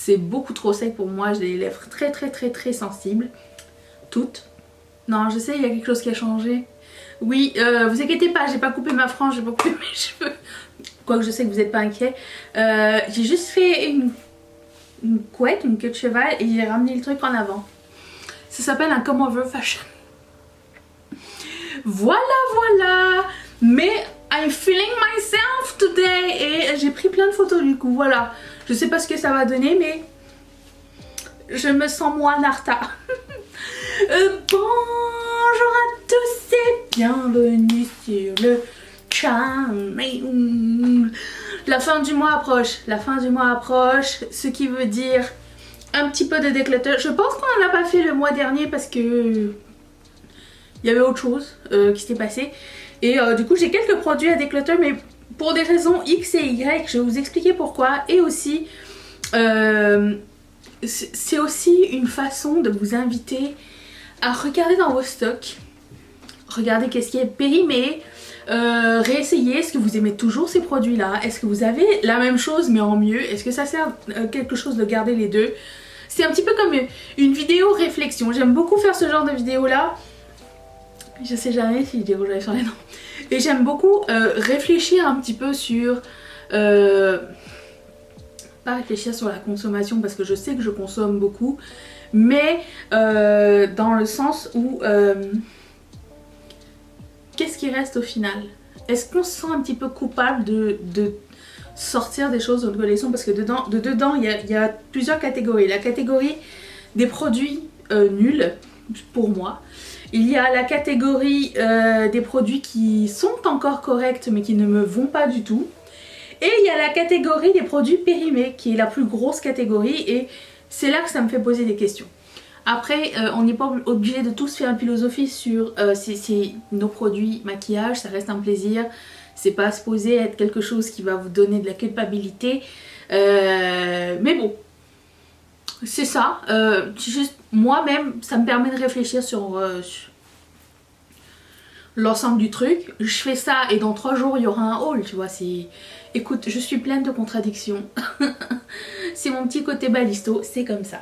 c'est beaucoup trop sec pour moi, j'ai les lèvres très sensibles. Toutes. Non, je sais, il y a quelque chose qui a changé. Oui, vous inquiétez pas, j'ai pas coupé ma frange, j'ai pas coupé mes cheveux. Quoique je sais que vous n'êtes pas inquiets. J'ai juste fait une couette, une queue de cheval et j'ai ramené le truc en avant. Ça s'appelle un come over fashion. Voilà. Mais I'm feeling myself today. Et j'ai pris plein de photos du coup, voilà. Je sais pas ce que ça va donner, mais je me sens moi Narta. Bonjour à tous et bienvenue sur le channel. La fin du mois approche, ce qui veut dire un petit peu de déclutter. Je pense qu'on n'en a pas fait le mois dernier parce que il y avait autre chose qui s'était passé. Et du coup j'ai quelques produits à déclutter, mais pour des raisons X et Y, je vais vous expliquer pourquoi. Et aussi, c'est aussi une façon de vous inviter à regarder dans vos stocks, regarder qu'est-ce qui est périmé, réessayer, est-ce que vous aimez toujours ces produits là, est-ce que vous avez la même chose mais en mieux, est-ce que ça sert quelque chose de garder les deux. C'est un petit peu comme une vidéo réflexion, j'aime beaucoup faire ce genre de vidéo là, je sais jamais si je dis que j'allais faire les noms, et j'aime beaucoup réfléchir un petit peu sur, pas réfléchir sur la consommation parce que je sais que je consomme beaucoup, mais dans le sens où qu'est-ce qui reste au final? Est-ce qu'on se sent un petit peu coupable de sortir des choses de notre collection? Parce que dedans il y a plusieurs catégories. La catégorie des produits nuls, pour moi. Il y a la catégorie des produits qui sont encore corrects mais qui ne me vont pas du tout. Et il y a la catégorie des produits périmés qui est la plus grosse catégorie, et c'est là que ça me fait poser des questions. Après, on n'est pas obligé de tous faire une philosophie sur si nos produits maquillage, ça reste un plaisir. C'est pas supposé être quelque chose qui va vous donner de la culpabilité. Mais bon, c'est ça. Juste moi-même, ça me permet de réfléchir sur l'ensemble du truc. Je fais ça et dans 3 jours, il y aura un haul, tu vois. Écoute, je suis pleine de contradictions. C'est mon petit côté balisto, c'est comme ça.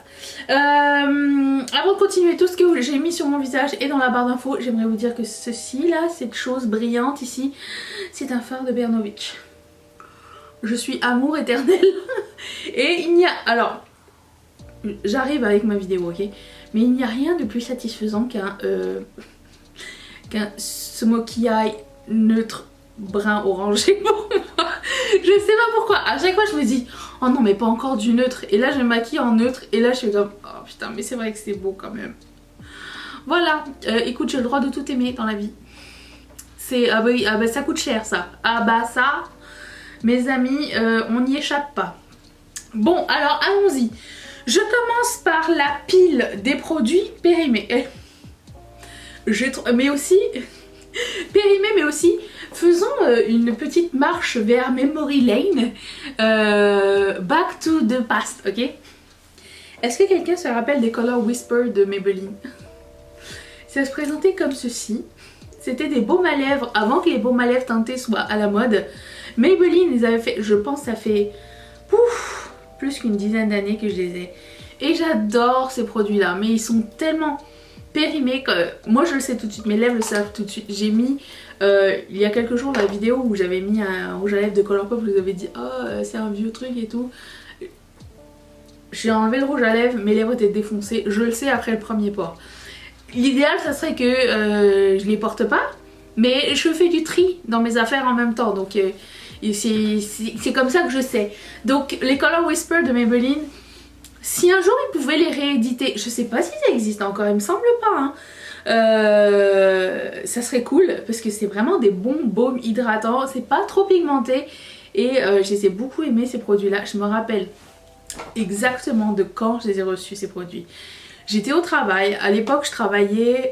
Avant de continuer, tout ce que j'ai mis sur mon visage et dans la barre d'infos, j'aimerais vous dire que ceci là, cette chose brillante ici, c'est un fard de Bernovitch. Je suis amour éternel. Et il n'y a... Alors, j'arrive avec ma vidéo, ok? Mais il n'y a rien de plus satisfaisant qu'un smoky eye neutre brun orangé pour moi. Je sais pas pourquoi, à chaque fois je me dis oh non mais pas encore du neutre, et là je me maquille en neutre et là je suis comme oh putain mais c'est vrai que c'est beau quand même. Voilà, écoute, j'ai le droit de tout aimer dans la vie. C'est ah bah oui, ah bah ça coûte cher ça. Ah bah ça mes amis, on n'y échappe pas. Bon alors allons-y. Je commence par la pile des produits périmés. Mais aussi périmés, mais aussi faisons une petite marche vers Memory Lane, back to the past, ok? Est-ce que quelqu'un se rappelle des Color Whisper de Maybelline? Ça se présentait comme ceci. C'était des baumes à lèvres avant que les baumes à lèvres teintés soient à la mode. Maybelline les avait fait, je pense ça fait plus qu'une dizaine d'années que je les ai. Et j'adore ces produits là, mais ils sont tellement périmés que moi je le sais tout de suite, mes lèvres le savent tout de suite. J'ai mis il y a quelques jours la vidéo où j'avais mis un rouge à lèvres de Colourpop, je vous avais dit oh c'est un vieux truc et tout. J'ai enlevé le rouge à lèvres, mes lèvres étaient défoncées, je le sais après le premier port. L'idéal ça serait que je les porte pas, mais je fais du tri dans mes affaires en même temps, donc c'est comme ça que je sais. Donc les Color Whisper de Maybelline, si un jour ils pouvaient les rééditer, je sais pas si ça existe encore, il me semble pas hein. Ça serait cool parce que c'est vraiment des bons baumes hydratants, c'est pas trop pigmenté et je les ai beaucoup aimés ces produits là. Je me rappelle exactement de quand je les ai reçus ces produits. J'étais au travail, à l'époque je travaillais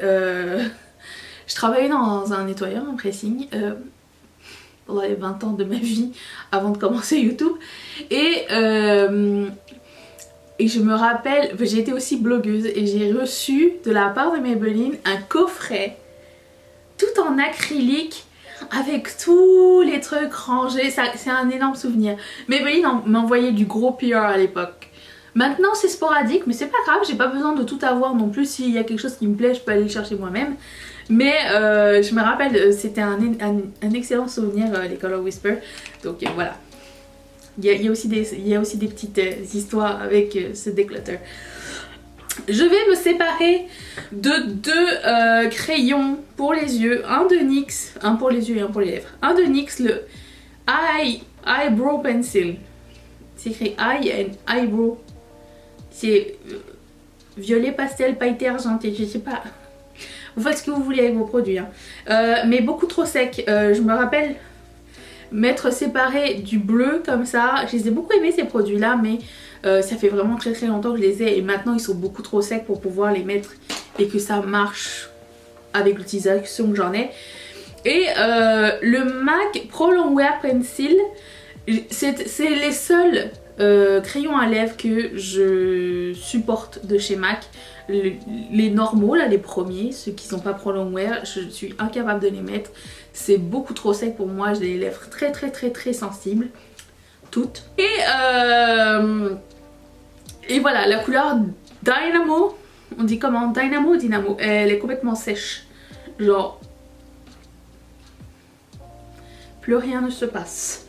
dans un nettoyeur, un pressing pendant les 20 ans de ma vie avant de commencer YouTube, et je me rappelle, j'ai été aussi blogueuse et j'ai reçu de la part de Maybelline un coffret tout en acrylique avec tous les trucs rangés. C'est un énorme souvenir. Maybelline m'envoyait du gros PR à l'époque. Maintenant c'est sporadique mais c'est pas grave, j'ai pas besoin de tout avoir non plus. S'il y a quelque chose qui me plaît je peux aller le chercher moi-même. Mais je me rappelle, c'était un excellent souvenir les Color Whisper. Donc voilà. Il y a aussi des petites histoires avec ce declutter. Je vais me séparer de deux crayons pour les yeux. Un de NYX, un pour les yeux et un pour les lèvres. Un de NYX, le Eyebrow Pencil. C'est écrit Eye and Eyebrow. C'est violet pastel pailleté argenté, je sais pas. Vous faites ce que vous voulez avec vos produits. Hein. Mais beaucoup trop sec. Je me rappelle m'être séparé du bleu comme ça. Je les ai beaucoup aimés ces produits là, mais ça fait vraiment très très longtemps que je les ai. Et maintenant ils sont beaucoup trop secs pour pouvoir les mettre et que ça marche avec l'utilisation que j'en ai. Et le MAC Pro Longwear Pencil, c'est les seuls crayons à lèvres que je supporte de chez MAC. Les normaux là, les premiers, ceux qui sont pas Pro Longwear, je suis incapable de les mettre. C'est beaucoup trop sec pour moi, j'ai les lèvres très très très très sensibles. Toutes. Et voilà, la couleur Dynamo, on dit comment? Dynamo ou Dynamo? Elle est complètement sèche. Genre, plus rien ne se passe.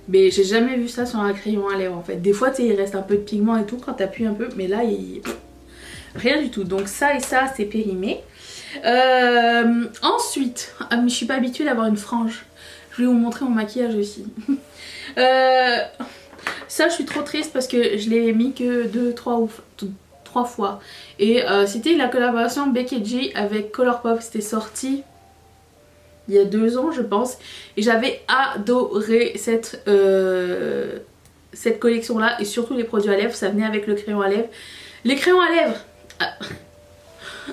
Mais j'ai jamais vu ça sur un crayon à lèvres en fait. Des fois tu sais il reste un peu de pigment et tout quand t'appuies un peu, mais là rien du tout. Donc ça et ça c'est périmé. Ensuite, je suis pas habituée d'avoir une frange. Je vais vous montrer mon maquillage aussi. Ça je suis trop triste parce que je l'ai mis que 3 fois. Et c'était la collaboration Becky G avec Colourpop, c'était sorti il y a 2 ans je pense. Et j'avais adoré cette collection là et surtout les produits à lèvres, ça venait avec le crayon à lèvres. Les crayons à lèvres,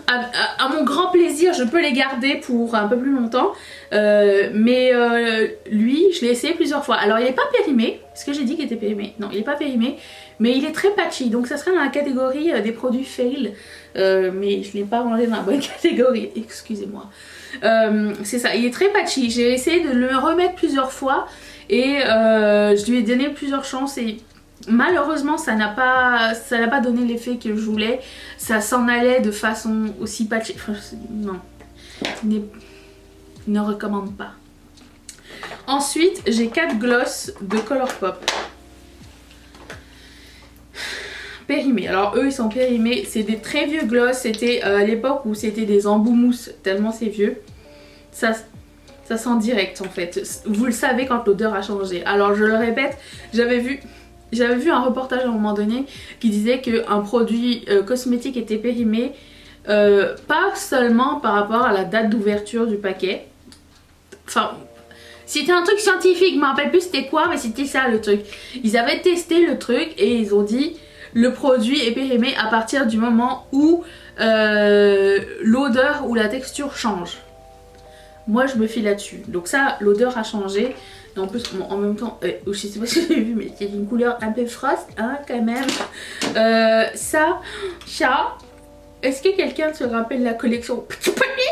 à mon grand plaisir je peux les garder pour un peu plus longtemps. Mais lui je l'ai essayé plusieurs fois. Alors il n'est pas périmé, est-ce que j'ai dit qu'il était périmé? Non il n'est pas périmé, mais il est très patchy. Donc ça serait dans la catégorie des produits fail. Mais je ne l'ai pas rangé dans la bonne catégorie, excusez-moi. C'est ça, il est très patchy. J'ai essayé de le remettre plusieurs fois et je lui ai donné plusieurs chances et malheureusement ça n'a pas donné l'effet que je voulais. Ça s'en allait de façon aussi patchy. Enfin, non, je ne recommande pas. Ensuite j'ai 4 gloss de Colourpop périmés. Alors eux ils sont périmés, c'est des très vieux gloss. C'était à l'époque où c'était des embouts mousse, tellement c'est vieux. Ça sent direct en fait. Vous le savez quand l'odeur a changé. Alors je le répète, j'avais vu un reportage à un moment donné qui disait qu'un produit cosmétique était périmé pas seulement par rapport à la date d'ouverture du paquet. Enfin, c'était un truc scientifique, je me rappelle plus c'était quoi, mais c'était ça le truc. Ils avaient testé le truc et ils ont dit le produit est périmé à partir du moment où l'odeur ou la texture change. Moi je me fie là-dessus. Donc ça, l'odeur a changé. Et en plus, bon, en même temps, je sais pas si vous avez vu, mais c'est une couleur un peu frost, hein, quand même. Ça, est-ce que quelqu'un se rappelle la collection Petit Panier?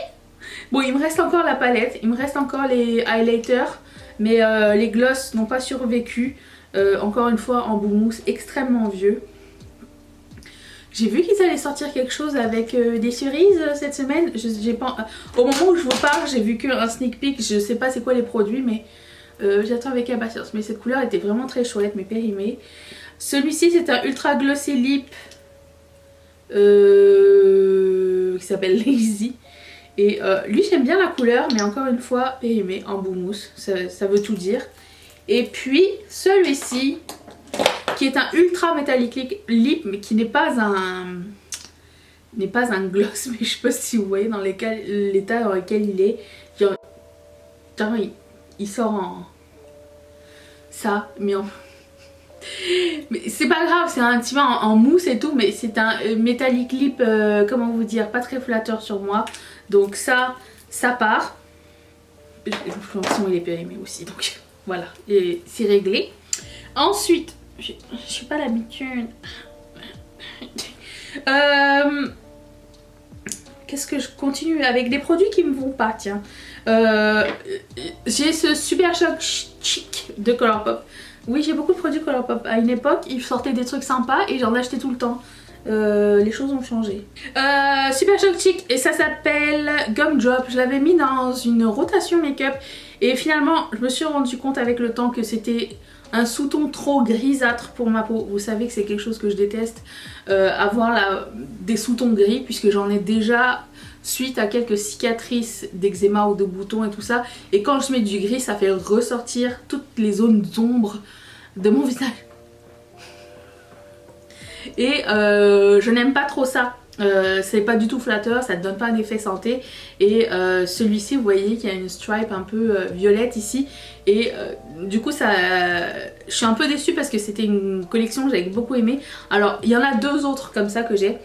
Bon, il me reste encore la palette, il me reste encore les highlighters, mais les gloss n'ont pas survécu. Encore une fois, en bout mousse, extrêmement vieux. J'ai vu qu'ils allaient sortir quelque chose avec des cerises cette semaine. J'ai pas... Au moment où je vous parle, j'ai vu qu'un sneak peek. Je sais pas c'est quoi les produits, mais j'attends avec impatience. Mais cette couleur était vraiment très chouette, mais périmée. Celui-ci, c'est un ultra glossy lip qui s'appelle Lazy. Et lui, j'aime bien la couleur, mais encore une fois, périmé en bout mousse. Ça veut tout dire. Et puis, celui-ci, qui est un ultra métallique lip, mais qui n'est pas un gloss, mais je sais pas si vous voyez dans l'état dans lequel il est. Genre, il sort en ça, mais c'est pas grave, c'est un petit peu en mousse et tout, mais c'est un métallique lip, comment vous dire, pas très flatteur sur moi. Donc ça part. De toute façon il est périmé aussi, donc voilà, et c'est réglé. Ensuite, je suis pas l'habitude. Qu'est-ce que je continue avec des produits qui me vont pas, tiens. J'ai ce Super Shock Chic de Colourpop. Oui, j'ai beaucoup de produits Colourpop. À une époque, ils sortaient des trucs sympas et j'en achetais tout le temps. Les choses ont changé. Super Choc Chic, et ça s'appelle Gumdrop. Je l'avais mis dans une rotation make-up et finalement je me suis rendu compte avec le temps que c'était un sous-ton trop grisâtre pour ma peau. Vous savez que c'est quelque chose que je déteste, avoir des sous-tons gris, puisque j'en ai déjà suite à quelques cicatrices d'eczéma ou de boutons et tout ça. Et quand je mets du gris, ça fait ressortir toutes les zones d'ombre de mon visage. Et je n'aime pas trop ça. C'est pas du tout flatteur, ça ne donne pas un effet santé. Et celui-ci, vous voyez qu'il y a une stripe un peu violette ici. Et du coup, je suis un peu déçue parce que c'était une collection que j'avais beaucoup aimé. Alors, il y en a deux autres comme ça que j'ai.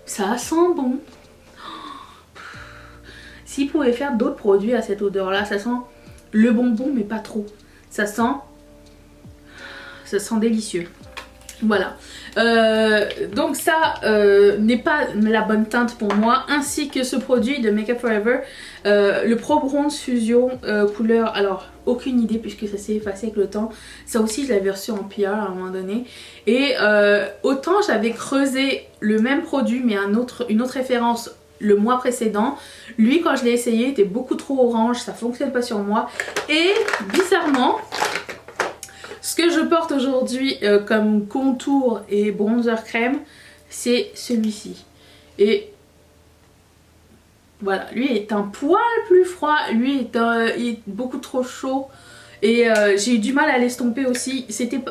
Ça sent bon. S'ils pouvaient faire d'autres produits à cette odeur-là, ça sent le bonbon, mais pas trop. Ça sent délicieux. Voilà. Donc ça n'est pas la bonne teinte pour moi, ainsi que ce produit de Make Up For Ever, le Pro Bronze Fusion couleur, alors aucune idée puisque ça s'est effacé avec le temps. Ça aussi je l'avais reçu en PR à un moment donné. Et autant j'avais creusé le même produit mais une autre référence le mois précédent, lui quand je l'ai essayé était beaucoup trop orange, ça fonctionne pas sur moi. Et bizarrement, ce que je porte aujourd'hui comme contour et bronzer crème, c'est celui-ci. Et voilà, lui est un poil plus froid, lui il est beaucoup trop chaud. Et j'ai eu du mal à l'estomper aussi. C'était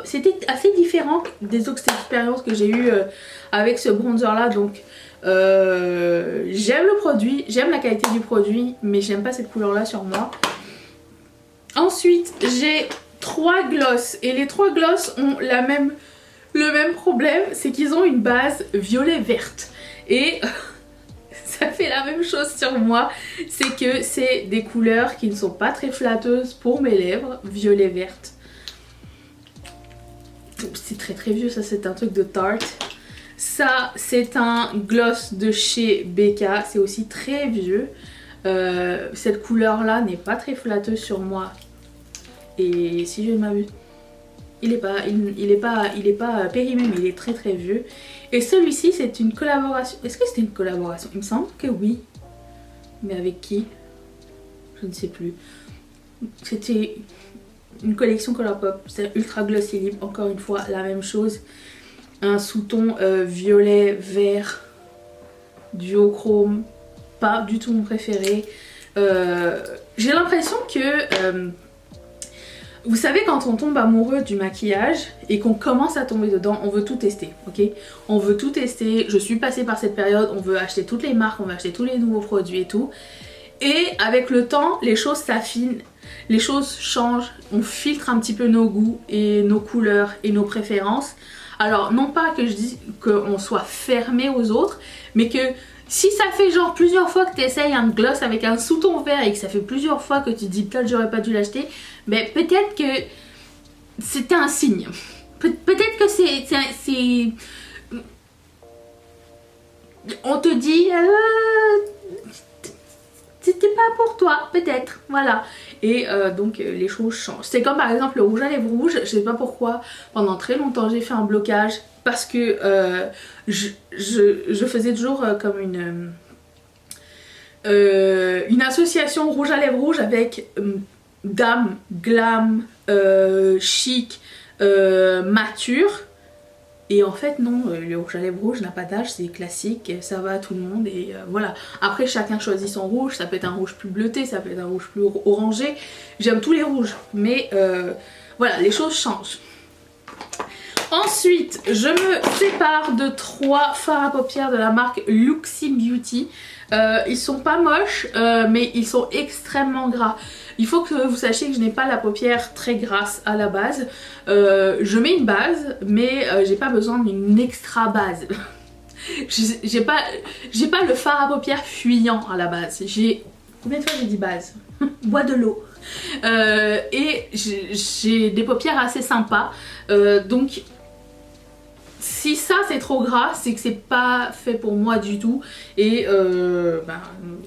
assez différent des autres expériences que j'ai eues avec ce bronzer là. Donc j'aime le produit, j'aime la qualité du produit, mais j'aime pas cette couleur là sur moi. Ensuite j'ai 3 glosses, et les 3 glosses ont le même problème, c'est qu'ils ont une base violet-verte. Et ça fait la même chose sur moi, c'est que c'est des couleurs qui ne sont pas très flatteuses pour mes lèvres, violet-verte. C'est très très vieux, ça c'est un truc de Tarte. Ça c'est un gloss de chez Becca, c'est aussi très vieux. Cette couleur là n'est pas très flatteuse sur moi. Et si je ne m'abuse, il est pas périmé, mais il est très très vieux. Et celui-ci c'est une collaboration. Est-ce que c'était une collaboration? Il me semble que oui. Mais avec qui? Je ne sais plus. C'était une collection Colourpop. C'est Ultra Glossy Lip, encore une fois la même chose. Un sous-ton violet, vert, duochrome. Pas du tout mon préféré. J'ai l'impression que... vous savez, quand on tombe amoureux du maquillage et qu'on commence à tomber dedans, on veut tout tester, ok? On veut tout tester, je suis passée par cette période, on veut acheter toutes les marques, on veut acheter tous les nouveaux produits et tout. Et avec le temps, les choses s'affinent, les choses changent, on filtre un petit peu nos goûts et nos couleurs et nos préférences. Alors non pas que je dise qu'on soit fermé aux autres, mais que si ça fait genre plusieurs fois que tu essayes un gloss avec un sous-ton vert et que ça fait plusieurs fois que tu te dis peut-être j'aurais pas dû l'acheter, mais peut-être que c'était un signe. Peut-être que c'est... On te dit... c'était pas pour toi, peut-être, voilà. Et donc les choses changent. C'est comme par exemple le rouge à lèvres rouge, je sais pas pourquoi, pendant très longtemps j'ai fait un blocage parce que je faisais toujours comme une association rouge à lèvres rouge avec dame, glam, chic, mature. Et en fait non, le rouge à lèvres rouge n'a pas d'âge, c'est classique, ça va à tout le monde et voilà. Après chacun choisit son rouge, ça peut être un rouge plus bleuté, ça peut être un rouge plus orangé. J'aime tous les rouges, mais voilà, les choses changent. Ensuite, je me sépare de 3 fards à paupières de la marque Luxy Beauty. Ils sont pas moches, mais ils sont extrêmement gras. Il faut que vous sachiez que je n'ai pas la paupière très grasse à la base. Je mets une base, mais j'ai pas besoin d'une extra base. j'ai pas le fard à paupières fuyant à la base. Combien de fois j'ai dit base? Bois de l'eau. Et j'ai des paupières assez sympas. Donc si ça c'est trop gras, c'est que c'est pas fait pour moi du tout. Et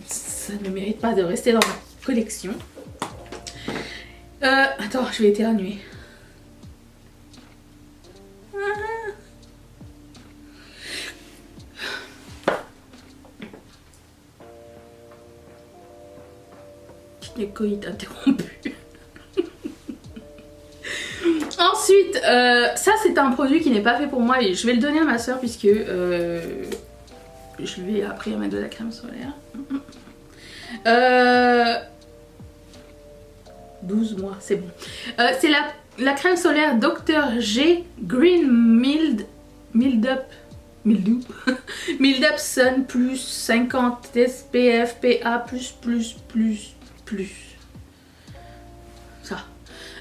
ça ne mérite pas de rester dans ma collection. Attends, je vais éternuer. Les coïts interrompus. Ensuite, ça c'est un produit qui n'est pas fait pour moi et je vais le donner à ma soeur puisque je lui ai appris à mettre de la crème solaire. 12 mois, c'est bon. C'est la crème solaire Dr. G Green Mildup Sun plus 50 SPF PA plus. Ça.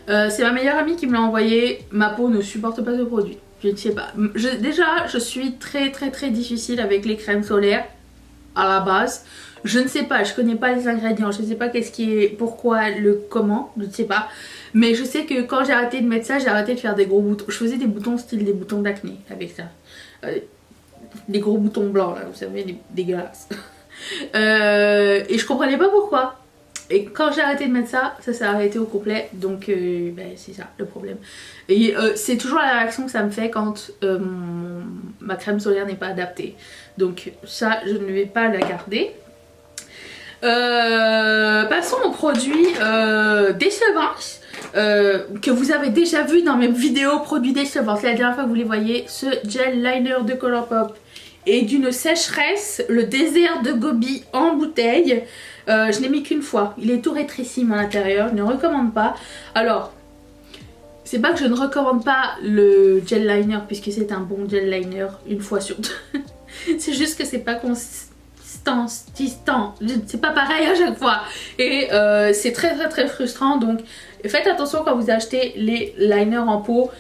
C'est ma meilleure amie qui me l'a envoyé. Ma peau ne supporte pas ce produit. Je ne sais pas. Déjà, je suis très difficile avec les crèmes solaires à la base. Je ne sais pas, je connais pas les ingrédients, je ne sais pas qu'est-ce qui est, pourquoi, le comment, je ne sais pas. Mais je sais que quand j'ai arrêté de mettre ça, j'ai arrêté de faire des gros boutons. Je faisais des boutons style des boutons d'acné avec ça. Des gros boutons blancs là, vous savez, dégueulasses. Et je comprenais pas pourquoi. Et quand j'ai arrêté de mettre ça, ça s'est arrêté au complet. Donc ben, c'est ça le problème. Et c'est toujours la réaction que ça me fait quand ma crème solaire n'est pas adaptée. Donc ça, je ne vais pas la garder. Passons aux produits décevants que vous avez déjà vu dans mes vidéos produits décevants. C'est la dernière fois que vous les voyez. Ce gel liner de Colourpop est d'une sécheresse, le désert de Gobi en bouteille. Je l'ai mis qu'une fois, il est tout rétréci à l'intérieur, je ne recommande pas. Alors, c'est pas que je ne recommande pas le gel liner puisque c'est un bon gel liner une fois sur deux. C'est juste que c'est pas consistant, c'est pas pareil à chaque fois. Et c'est très frustrant, donc faites attention quand vous achetez les liners en pot.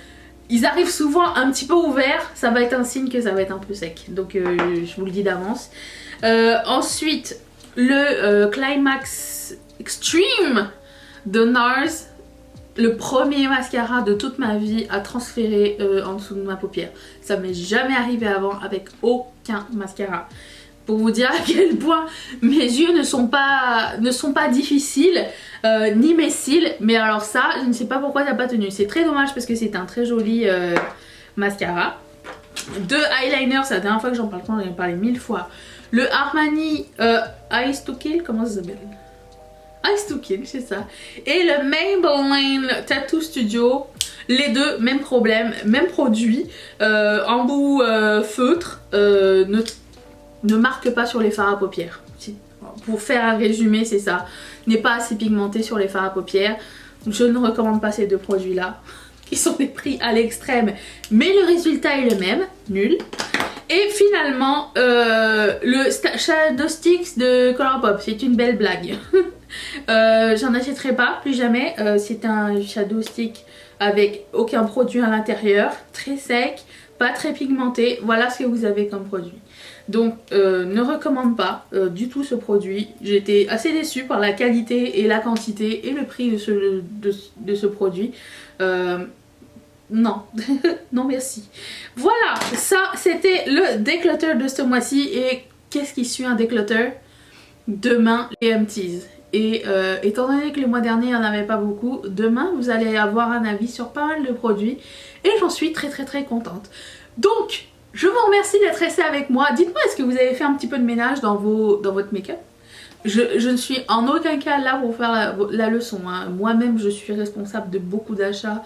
Ils arrivent souvent un petit peu ouverts, ça va être un signe que ça va être un peu sec. Donc je vous le dis d'avance. Ensuite, le Climax Extreme de NARS. Le premier mascara de toute ma vie à transférer en dessous de ma paupière. Ça m'est jamais arrivé avant avec aucun mascara. Pour vous dire à quel point mes yeux ne sont pas difficiles, ni mes cils. Mais alors ça, je ne sais pas pourquoi ça n'a pas tenu. C'est très dommage parce que c'est un très joli mascara. Deux eyeliners, c'est la dernière fois que j'en parle, j'en ai parlé 1000 fois. Le Armani Eyes to Kill, comment ça s'appelle? Eyes to Kill, c'est ça. Et le Maybelline Tattoo Studio. Les deux, même problème, même produit. Embout feutre. Ne marque pas sur les fards à paupières. Pour faire un résumé, c'est ça. N'est pas assez pigmenté sur les fards à paupières. Je ne recommande pas ces deux produits-là. Qui sont des prix à l'extrême. Mais le résultat est le même. Nul. Et finalement, le Shadow Sticks de Colourpop. C'est une belle blague. J'en achèterai pas, plus jamais. C'est un Shadow Stick avec aucun produit à l'intérieur. Très sec, pas très pigmenté. Voilà ce que vous avez comme produit. Donc ne recommande pas du tout ce produit. J'étais assez déçue par la qualité et la quantité et le prix de ce produit. Non, non merci. Voilà, ça c'était le declutter de ce mois-ci. Et qu'est-ce qui suit un declutter? Demain, les empties. Et étant donné que le mois dernier il n'y en avait pas beaucoup, demain vous allez avoir un avis sur pas mal de produits. Et j'en suis très contente. Donc, je vous remercie d'être resté avec moi. Dites-moi, est-ce que vous avez fait un petit peu de ménage dans votre make-up? Je ne suis en aucun cas là pour faire la leçon. Hein. Moi-même, je suis responsable de beaucoup d'achats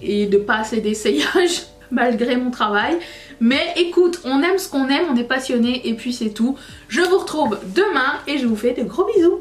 et de pas assez d'essayage malgré mon travail. Mais écoute, on aime ce qu'on aime, on est passionné et puis c'est tout. Je vous retrouve demain et je vous fais de gros bisous.